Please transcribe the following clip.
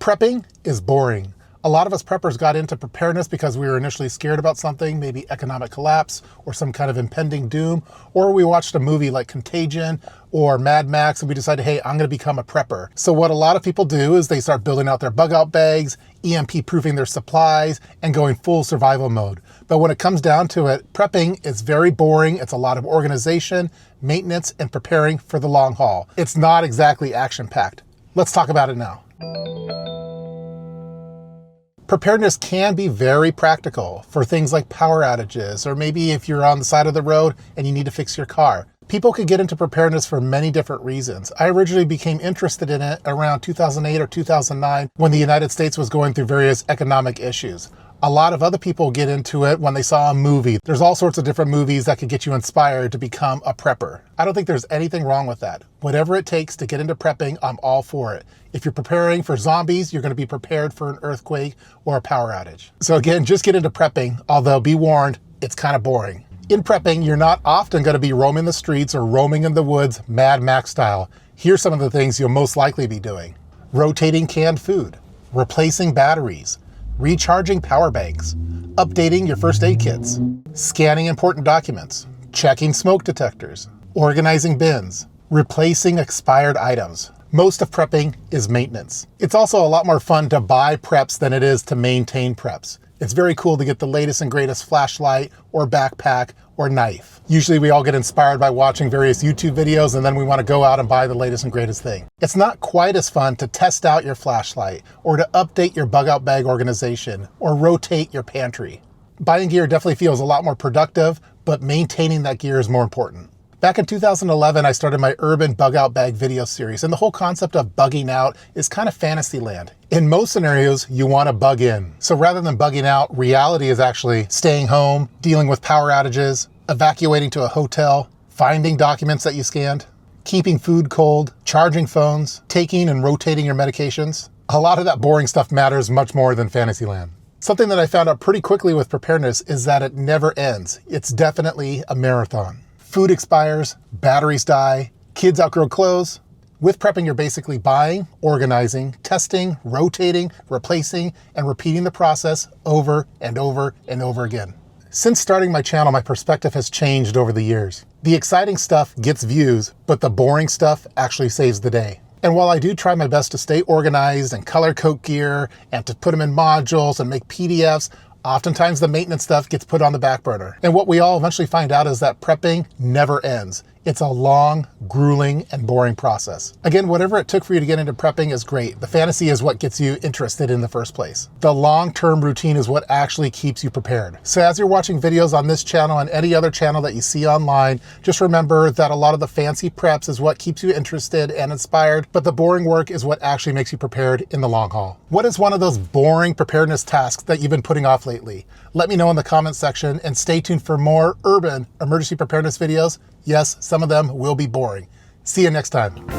Prepping is boring. A lot of us preppers got into preparedness because we were initially scared about something, maybe economic collapse or some kind of impending doom, or we watched a movie like Contagion or Mad Max and we decided, hey, I'm going to become a prepper. So what a lot of people do is they start building out their bug out bags, EMP proofing their supplies, and going full survival mode. But when it comes down to it, prepping is very boring. It's a lot of organization, maintenance, and preparing for the long haul. It's not exactly action-packed. Let's talk about it now. Preparedness can be very practical for things like power outages, or maybe if you're on the side of the road and you need to fix your car. People could get into preparedness for many different reasons. I originally became interested in it around 2008 or 2009 when the United States was going through various economic issues. A lot of other people get into it when they saw a movie. There's all sorts of different movies that could get you inspired to become a prepper. I don't think there's anything wrong with that. Whatever it takes to get into prepping, I'm all for it. If you're preparing for zombies, you're going to be prepared for an earthquake or a power outage. So again, just get into prepping, although be warned, it's kind of boring. In prepping, you're not often going to be roaming the streets or roaming in the woods Mad Max style. Here's some of the things you'll most likely be doing. Rotating canned food, replacing batteries, recharging power banks, updating your first aid kits, scanning important documents, checking smoke detectors, organizing bins, replacing expired items. Most of prepping is maintenance. It's also a lot more fun to buy preps than it is to maintain preps. It's very cool to get the latest and greatest flashlight or backpack or knife. Usually we all get inspired by watching various YouTube videos and then we want to go out and buy the latest and greatest thing. It's not quite as fun to test out your flashlight or to update your bug out bag organization or rotate your pantry. Buying gear definitely feels a lot more productive, but maintaining that gear is more important. Back in 2011, I started my urban bug out bag video series, and the whole concept of bugging out is kind of fantasy land. In most scenarios, you want to bug in. So rather than bugging out, reality is actually staying home, dealing with power outages, evacuating to a hotel, finding documents that you scanned, keeping food cold, charging phones, taking and rotating your medications. A lot of that boring stuff matters much more than fantasy land. Something that I found out pretty quickly with preparedness is that it never ends. It's definitely a marathon. Food expires, batteries die, kids outgrow clothes. With prepping, you're basically buying, organizing, testing, rotating, replacing, and repeating the process over and over and over again. Since starting my channel, my perspective has changed over the years. The exciting stuff gets views, but the boring stuff actually saves the day. And while I do try my best to stay organized and color code gear and to put them in modules and make PDFs, oftentimes the maintenance stuff gets put on the back burner. And what we all eventually find out is that prepping never ends. It's a long, grueling, and boring process. Again, whatever it took for you to get into prepping is great. The fantasy is what gets you interested in the first place. The long-term routine is what actually keeps you prepared. So as you're watching videos on this channel and any other channel that you see online, just remember that a lot of the fancy preps is what keeps you interested and inspired, but the boring work is what actually makes you prepared in the long haul. What is one of those boring preparedness tasks that you've been putting off lately? Let me know in the comments section, and stay tuned for more urban emergency preparedness videos. Yes, some of them will be boring. See you next time.